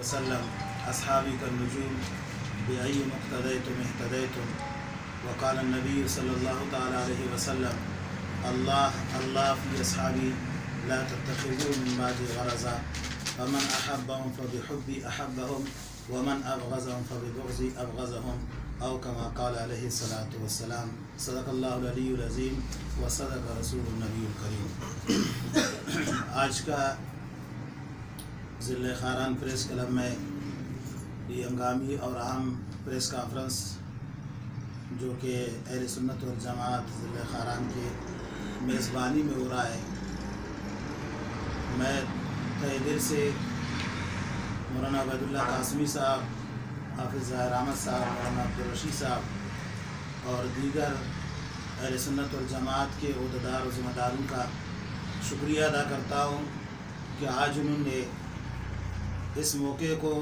वसल्लम अस्हाबी कन्नुजूम बिअय्यि मुक़्तदैतुम इह्तदैतुम वक़ाल नबी सल्लल्लाहु तआला अलैहि वसल्लम अल्लाह फ़ी अस्हाबी ला तत्तख़िज़ू मिन बादी गरज़ा वमन अहब्बहुम फ़बिहुब्बी अहब्बहुम वमन अबग़ज़हुम फ़बिबुग़ज़ी अबग़ज़हुम औ कमा क़ाल अलैहि सलातु वस्सलाम। सदक़ल्लाहुल अलीयुल अज़ीम व सदक़ रसूलुन नबीयुल करीम। आज का ज़िले खारान प्रेस क्लब में ये हंगामी और आम प्रेस कॉन्फ्रेंस जो कि अहले सुन्नत वल जमात ज़िले खारान के मेज़बानी में हो रहा है, मैं तहे दिल से मौलाना अबैदुल्लाह कासमी साहब, हाफिज़ ज़ाहिर अहमद साहब, मौलाना अब्दुल रशीद साहब और दीगर अहले सुन्नत वल जमात के ओहदेदार और ज़िम्मेदारों का शुक्रिया अदा करता हूँ कि आज उन्होंने इस मौके को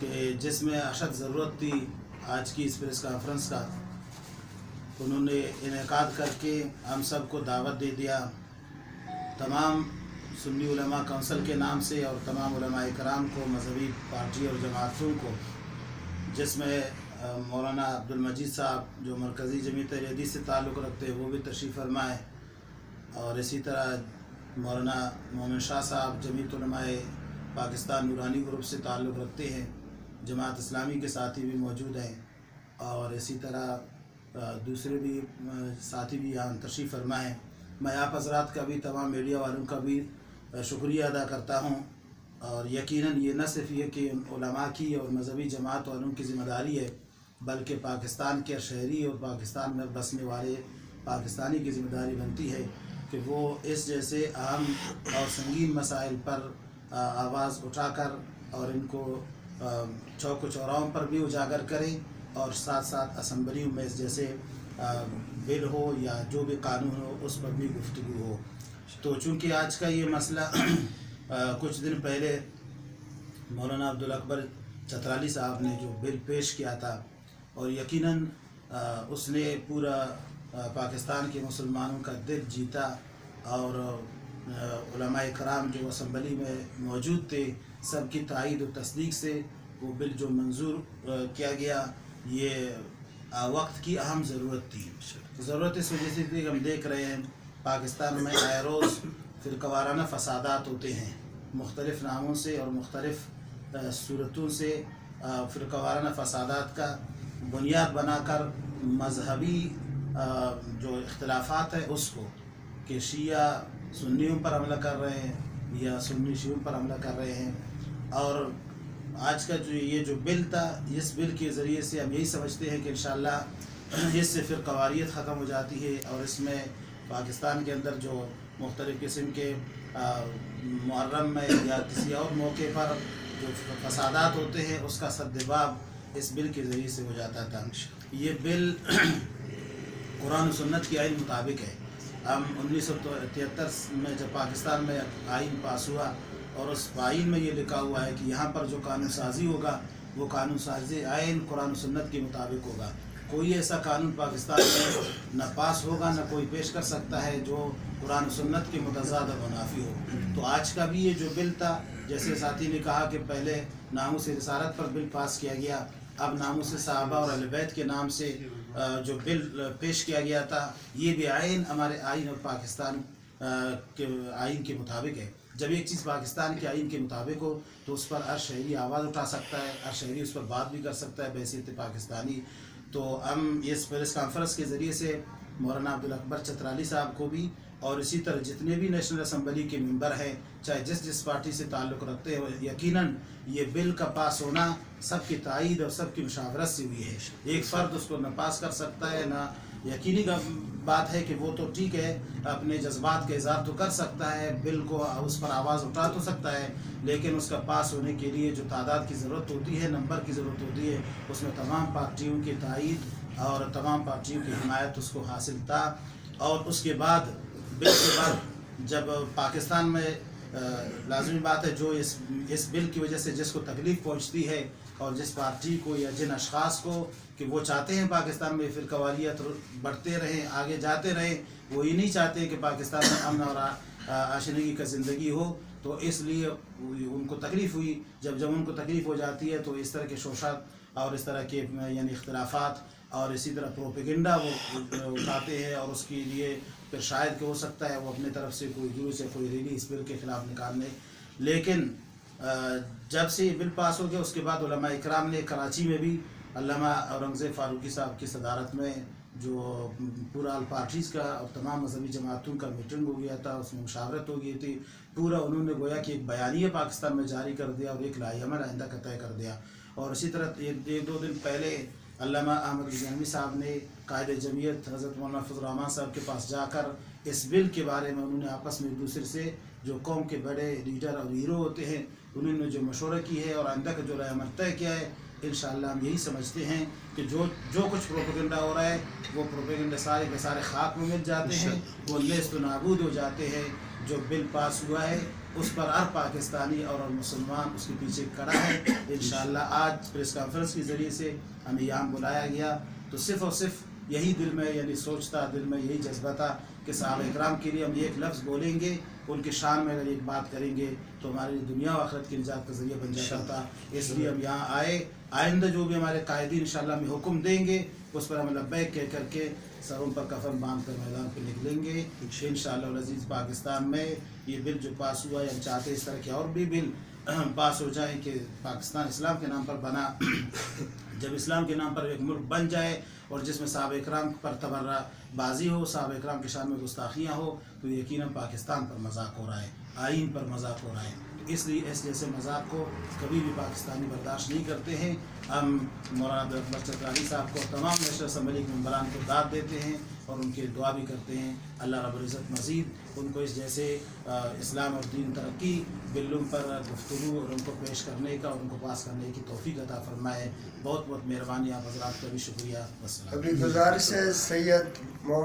कि जिसमें अशद ज़रूरत थी आज की इस प्रेस कॉन्फ्रेंस का, उन्होंने इनेकाद करके हम सब को दावत दे दिया। तमाम सुन्नी उलमा काउंसिल के नाम से और तमाम उलमाए कराम को, मजहबी पार्टी और जमातों को, जिसमें मौलाना अब्दुल मजीद साहब जो मरकज़ी जमीयत अहले हदीस से ताल्लुक़ रखते हैं वो भी तशरीफ़ फरमाए, और इसी तरह मौलाना मोमिन शाह साहब जमीयत उलमाए पाकिस्तान नूरानी ग्रुप से ताल्लुक़ रखते हैं, जमात इस्लामी के साथी भी मौजूद हैं, और इसी तरह दूसरे भी साथी भी यहाँ तशरीफ़ फरमाएँ। मैं आप हज़रात का भी, तमाम मीडिया वालों का भी शुक्रिया अदा करता हूँ। और यकीनन ये न सिर्फ ये कि उलमा की और मजहबी जमात वालों की ज़िम्मेदारी है, बल्कि पाकिस्तान के शहरी और पाकिस्तान में बसने वाले पाकिस्तानी की ज़िम्मेदारी बनती है कि वो इस जैसे अहम और संगीन मसाइल पर आवाज़ उठाकर और इनको चौक चौराहों पर भी उजागर करें, और साथ साथ असम्बलियों में जैसे बिल हो या जो भी कानून हो उस पर भी गुफ्तगू हो। तो चूँकि आज का ये मसला कुछ दिन पहले मौलाना अब्दुल अकबर चतराली साहब ने जो बिल पेश किया था, और यकीनन उसने पूरा पाकिस्तान के मुसलमानों का दिल जीता, और उलमाए कराम जो असम्बली में मौजूद थे सब की तायीद और तस्दीक से वो बिल जो मंजूर किया गया, ये वक्त की अहम ज़रूरत थी। ज़रूरत इस वजह से थी कि हम देख रहे हैं पाकिस्तान में आए रोज़ फ़िरक़ावाराना फ़सादात होते हैं, मुख्तलिफ़ नामों से और मुख्तलिफ़ सूरतों से फ़िरक़ावाराना फ़सादात का बुनियाद बनाकर मजहबी जो इख्तिलाफ़ात है उसको कि शिया सुन्नियों पर हमला कर रहे हैं या सुन्नी शियों पर हमला कर रहे हैं। और आज का ये जो बिल था, इस बिल के ज़रिए से हम यही समझते हैं कि इंशाअल्लाह इससे फिर कवारियत ख़त्म हो जाती है, और इसमें पाकिस्तान के अंदर जो मुख्तलिफ़ किस्म के मुहर्रम में या किसी और मौके पर जो फसादात होते हैं उसका सद्दबाब इस बिल के ज़रिए से हो जाता था। ये बिल कुरान सुन्नत की आइन मुताबिक है। हम 1973 में जब पाकिस्तान में आइन पास हुआ और उस आइन में ये लिखा हुआ है कि यहाँ पर जो कानून साजी होगा वो कानून साजी आइन कुरान सुन्नत के मुताबिक होगा। कोई ऐसा कानून पाकिस्तान में न पास होगा न कोई पेश कर सकता है जो कुरान सुन्नत के मुतज़ाद और मुनाफी हो। तो आज का भी ये जो बिल था, जैसे साथी ने कहा कि पहले नामूस रिसालत पर बिल पास किया गया, अब नामूस सहाबा और अहले बैत के नाम से जो बिल पेश किया गया था, ये भी आइन हमारे आइन और पाकिस्तान के आइन के मुताबिक है। जब एक चीज़ पाकिस्तान के आइन के मुताबिक हो तो उस पर हर शहरी आवाज़ उठा सकता है, हर शहरी उस पर बात भी कर सकता है बहैसियत पाकिस्तानी। तो हम इस प्रेस कॉन्फ्रेंस के ज़रिए से मौलाना अब्दुल अकबर चतराली साहब को भी, और इसी तरह जितने भी नेशनल असम्बली के मेंबर हैं, चाहे जिस पार्टी से ताल्लुक़ रखते हैं, यकीनन ये बिल का पास होना सबकी तायीद और सबकी मुशावरत से हुई है। एक फ़र्द उसको न पास कर सकता है, न यकीनी का बात है कि वो तो ठीक है अपने जज्बात का इज़हार तो कर सकता है, बिल को उस पर आवाज़ उठा तो सकता है, लेकिन उसका पास होने के लिए जो तादाद की ज़रूरत होती है, नंबर की ज़रूरत होती है, उसमें तमाम पार्टियों की तायीद और तमाम पार्टियों की हिमायत उसको हासिल था। और उसके बाद बिल के बाद जब पाकिस्तान में लाजमी बात है जो इस बिल की वजह से जिसको तकलीफ़ पहुँचती है और जिस पार्टी को या जिन अशख़ास को कि वो चाहते हैं पाकिस्तान में फ़िरक़ावारियत बढ़ते रहें, आगे जाते रहें, वो ये नहीं चाहते कि पाकिस्तान में अमन और आशनगी का ज़िंदगी हो, तो تو اس لیے ان کو تکلیف ہوئی. جب उनको تکلیف ہو جاتی ہے تو اس طرح کے شوشات اور اس طرح کے یعنی اختلافات اور اسی طرح پروپیگنڈا وہ اٹھاتے ہیں، اور اس کے لیے پھر شاید کہ ہو سکتا ہے وہ اپنے طرف سے کوئی جلوس یا کوئی ریلی اس بل کے خلاف نکالنے. لیکن جب سے یہ بل پاس ہو گیا اس کے بعد علماء اکرام نے کراچی میں بھی علامہ اورنگزیب فاروقی صاحب کی صدارت میں جو پورا آل پارٹیز کا اور تمام مذہبی جماعتوں کا میٹنگ ہو گیا تھا، اس میں مشاورت ہو گئی تھی. پورا انہوں نے گویا کہ ایک بیانیہ پاکستان میں جاری کر دیا اور ایک لائحہ عمل آئندہ کا طے کر دیا. اور اسی طرح ایک دو دن پہلے علامہ احمد غزنوی صاحب نے قائد جمعیت حضرت مولانا فضل الرحمان صاحب کے پاس جا کر اس بل کے بارے میں انہوں نے آپس میں ایک دوسرے سے جو قوم کے بڑے لیڈر اور ہیرو ہوتے ہیں انہوں نے جو مشورہ کی ہے اور آئندہ کا جو رائے عمل طے کیا ہے، انشاءاللہ ہم یہی سمجھتے ہیں کہ جو کچھ پروپیگنڈا ہو رہا ہے وہ پروپیگنڈا سارے کے سارے خاک میں مل جاتے ہیں، وہ نیست و نابود ہو جاتے ہیں. جو بل پاس ہوا ہے اس پر ہر پاکستانی اور مسلمان اس کے پیچھے کھڑا ہے. انشاءاللہ آج پریس کانفرنس کے ذریعے سے ہمیں یہاں بلایا گیا تو صرف اور صرف یہی دل میں یعنی سوچتا، دل میں یہی جذبہ تھا کہ صحابہ اکرام کے لیے ہم ایک لفظ بولیں گے، ان کے شان میں اگر ایک بات کریں گے تو ہمارے لیے دنیا و آخرت کی نجات کا ذریعہ بن جاتا تھا. اس لیے ہم یہاں آئے. آئندہ جو بھی ہمارے قائدین انشاءاللہ ہمیں حکم دیں گے اس پر ہم لبیک کہہ کر کے سروں پر کفن باندھ کر میدان پہ نکلیں گے. انشاءاللہ العزیز پاکستان میں یہ بل جو پاس ہوا ہے، ہم چاہتے ہیں اس طرح کے اور بھی بل پاس ہو جائیں کہ پاکستان اسلام کے نام پر بنا. جب اسلام کے نام پر ایک ملک بن جائے اور جس میں صحابہ اکرام پر تبرہ بازی ہو، صحابہ اکرام کی شان میں گستاخیاں ہو، تو یقیناً پاکستان پر مذاق ہو رہا ہے، آئین پر مذاق ہو رہا ہے. اس لیے اس جیسے مذاق کو کبھی بھی پاکستانی برداشت نہیں کرتے ہیں. ہم مولانا عبدالاکبر چترالی صاحب کو تمام نیشنل اسمبلی کے ممبران کو داد دیتے ہیں اور ان کے دعا بھی کرتے ہیں اللہ رب العزت مزید ان کو اس جیسے اسلام اور دین ترقی بلوں پر گفتگو اور ان کو پیش کرنے کا اور ان کو پاس کرنے کی توفیق عطا فرمائے. بہت بہت مہربانی. آپ حضرات کا بھی شکریہ. ابھی گزارش ہے سید